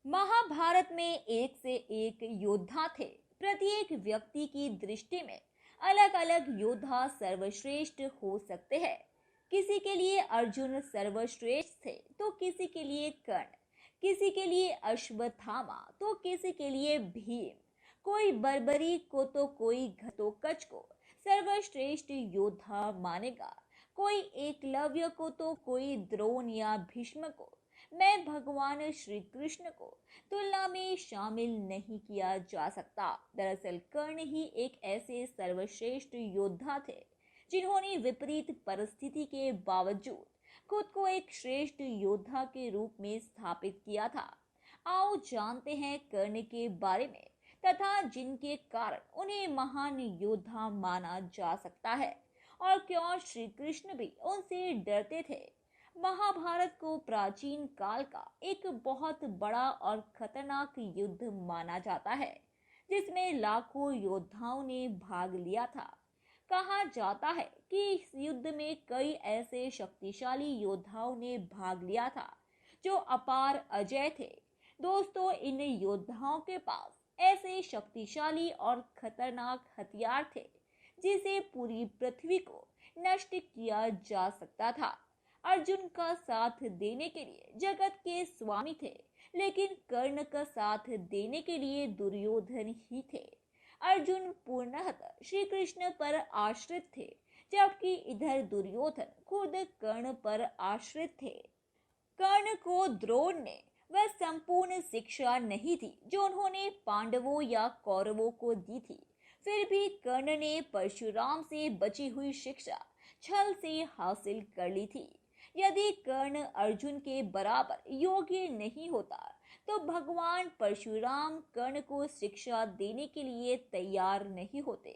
महाभारत में एक से एक योद्धा थे। प्रत्येक व्यक्ति की दृष्टि में अलग अलग योद्धा सर्वश्रेष्ठ हो सकते हैं। किसी के लिए अर्जुन सर्वश्रेष्ठ थे तो किसी के लिए कर्ण, किसी के लिए अश्वत्थामा तो किसी के लिए भीम, कोई बर्बरी को तो कोई घटोत्कच को सर्वश्रेष्ठ योद्धा मानेगा, कोई एकलव्य को तो कोई द्रोण या भीष्म को। मैं भगवान श्री कृष्ण को तुलना में शामिल नहीं किया जा सकता। दरअसल कर्ण ही एक ऐसे सर्वश्रेष्ठ योद्धा थे जिन्होंने विपरीत परिस्थिति के बावजूद खुद को एक श्रेष्ठ योद्धा के रूप में स्थापित किया था। आओ जानते हैं कर्ण के बारे में तथा जिनके कारण उन्हें महान योद्धा माना जा सकता है और क्यों श्री कृष्ण भी उनसे डरते थे। महाभारत को प्राचीन काल का एक बहुत बड़ा और खतरनाक युद्ध माना जाता है जिसमें लाखों योद्धाओं ने भाग लिया था। कहा जाता है कि इस युद्ध में कई ऐसे शक्तिशाली योद्धाओं ने भाग लिया था जो अपार अजेय थे। दोस्तों, इन योद्धाओं के पास ऐसे शक्तिशाली और खतरनाक हथियार थे जिसे पूरी पृथ्वी को नष्ट किया जा सकता था। अर्जुन का साथ देने के लिए जगत के स्वामी थे, लेकिन कर्ण का साथ देने के लिए दुर्योधन ही थे। अर्जुन पूर्णतः श्री कृष्ण पर आश्रित थे, जबकि इधर दुर्योधन खुद कर्ण पर आश्रित थे। कर्ण को द्रोण ने वह संपूर्ण शिक्षा नहीं थी जो उन्होंने पांडवों या कौरवों को दी थी। फिर भी कर्ण ने परशुराम से बची हुई शिक्षा छल से हासिल कर ली थी। यदि कर्ण अर्जुन के बराबर योग्य नहीं होता तो भगवान परशुराम कर्ण को शिक्षा देने के लिए तैयार नहीं होते।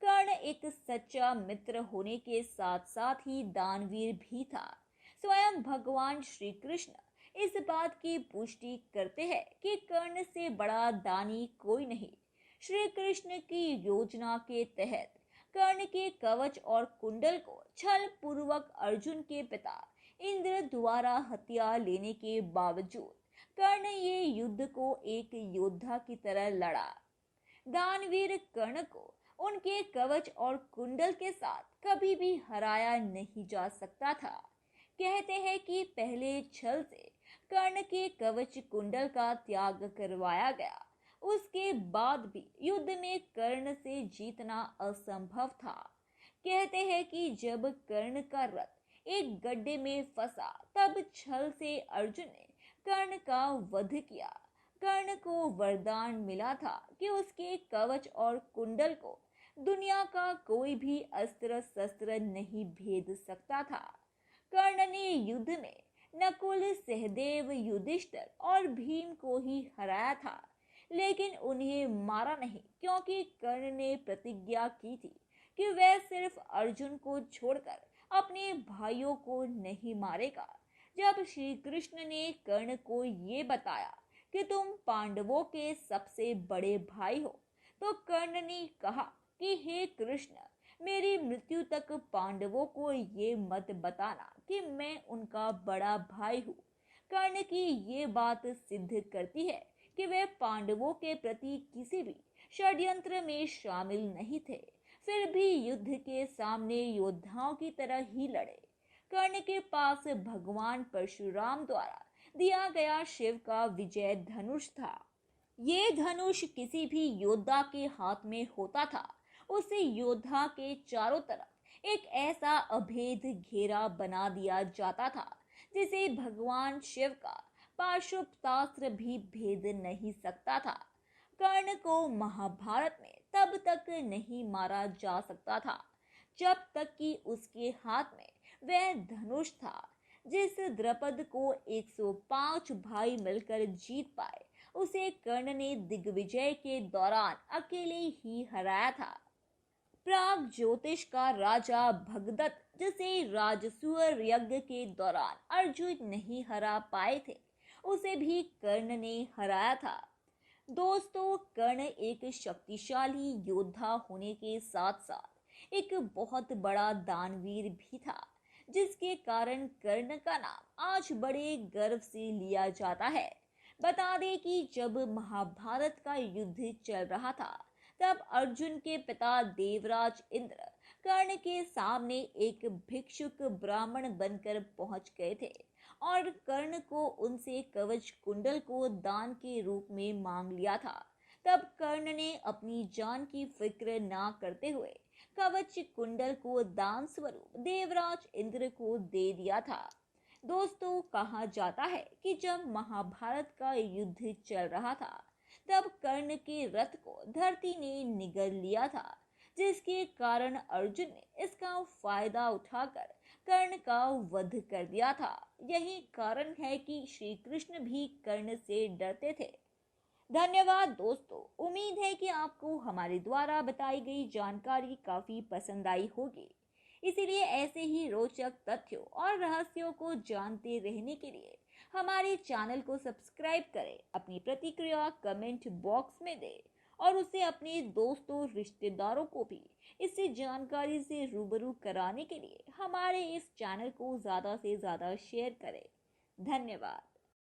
कर्ण एक सच्चा मित्र होने के साथ साथ ही दानवीर भी था। स्वयं भगवान श्री कृष्ण इस बात की पुष्टि करते हैं कि कर्ण से बड़ा दानी कोई नहीं। श्री कृष्ण की योजना के तहत कर्ण के कवच और कुंडल को छल पूर्वक अर्जुन के पिता इंद्र द्वारा हत्या लेने के बावजूद कर्ण ये युद्ध को एक योद्धा की तरह लड़ा। दानवीर कर्ण को उनके कवच और कुंडल के साथ कभी भी हराया नहीं जा सकता था। कहते हैं कि पहले छल से कर्ण के कवच कुंडल का त्याग करवाया गया, उसके बाद भी युद्ध में कर्ण से जीतना असंभव था। कहते हैं कि जब कर्ण का रथ एक गड्ढे में फंसा तब छल से अर्जुन ने कर्ण का वध किया। कर्ण को वरदान मिला था कि उसके कवच और कुंडल को दुनिया का कोई भी अस्त्र शस्त्र नहीं भेद सकता था। कर्ण ने युद्ध में नकुल, सहदेव, युधिष्ठिर और भीम को ही हराया था, लेकिन उन्हें मारा नहीं, क्योंकि कर्ण ने प्रतिज्ञा की थी कि वह सिर्फ अर्जुन को छोड़कर अपने भाइयों को नहीं मारेगा। जब श्री कृष्ण ने कर्ण को ये बताया कि तुम पांडवों के सबसे बड़े भाई हो, तो कर्ण ने कहा कि हे कृष्ण, मेरी मृत्यु तक पांडवों को ये मत बताना कि मैं उनका बड़ा भाई हूँ। कर्ण की ये बात सिद्ध करती है कि वे पांडवों के प्रति किसी भी षड्यंत्र में शामिल नहीं थे। फिर भी युद्ध के सामने योद्धाओं की तरह ही लड़े। कर्ण के पास भगवान परशुराम द्वारा दिया गया शिव का विजय धनुष था। ये धनुष किसी भी योद्धा के हाथ में होता था, उसे योद्धा के चारों तरफ एक ऐसा अभेद घेरा बना दिया जाता था जिसे भगवान शिव का पाशुपतास्त्र भी भेद नहीं सकता था। कर्ण को महाभारत में तब तक नहीं मारा जा सकता था जब तक कि उसके हाथ में वह धनुष था जिस द्रपद को 105 भाई मिलकर जीत पाए, उसे कर्ण ने दिग्विजय के दौरान अकेले ही हराया था। प्राग ज्योतिष का राजा भगदत्त, जिसे राजसूय यज्ञ के दौरान अर्जुन नहीं हरा पाए थे, उसे भी कर्ण ने हराया था। दोस्तों, कर्ण एक शक्तिशाली योद्धा होने के साथ साथ एक बहुत बड़ा दानवीर भी था, जिसके कारण कर्ण का नाम आज बड़े गर्व से लिया जाता है। बता दें कि जब महाभारत का युद्ध चल रहा था, तब अर्जुन के पिता देवराज इंद्र कर्ण के सामने एक भिक्षुक ब्राह्मण बनकर पहुंच गए थे और कर्ण को उनसे कवच कुंडल को दान के रूप में मांग लिया था। तब कर्ण ने अपनी जान की फिक्र ना करते हुए कवच कुंडल को दान स्वरूप देवराज इंद्र को दे दिया था। दोस्तों, कहा जाता है कि जब महाभारत का युद्ध चल रहा था, तब कर्ण के रथ को धरती ने निगल लिया था, जिसके कारण अर्जुन ने इसका फायदा उठाकर कर्ण का वध कर दिया था। यही कारण है कि श्री कृष्ण भी कर्ण से डरते थे। धन्यवाद दोस्तों, उम्मीद है कि आपको हमारे द्वारा बताई गई जानकारी काफी पसंद आई होगी। इसीलिए ऐसे ही रोचक तथ्यों और रहस्यों को जानते रहने के लिए हमारे चैनल को सब्सक्राइब करें, अपनी प्रतिक्रिया कमेंट बॉक्स में दें और उसे अपने दोस्तों रिश्तेदारों को भी इस जानकारी से रूबरू कराने के लिए हमारे इस चैनल को ज़्यादा से ज़्यादा शेयर करें। धन्यवाद।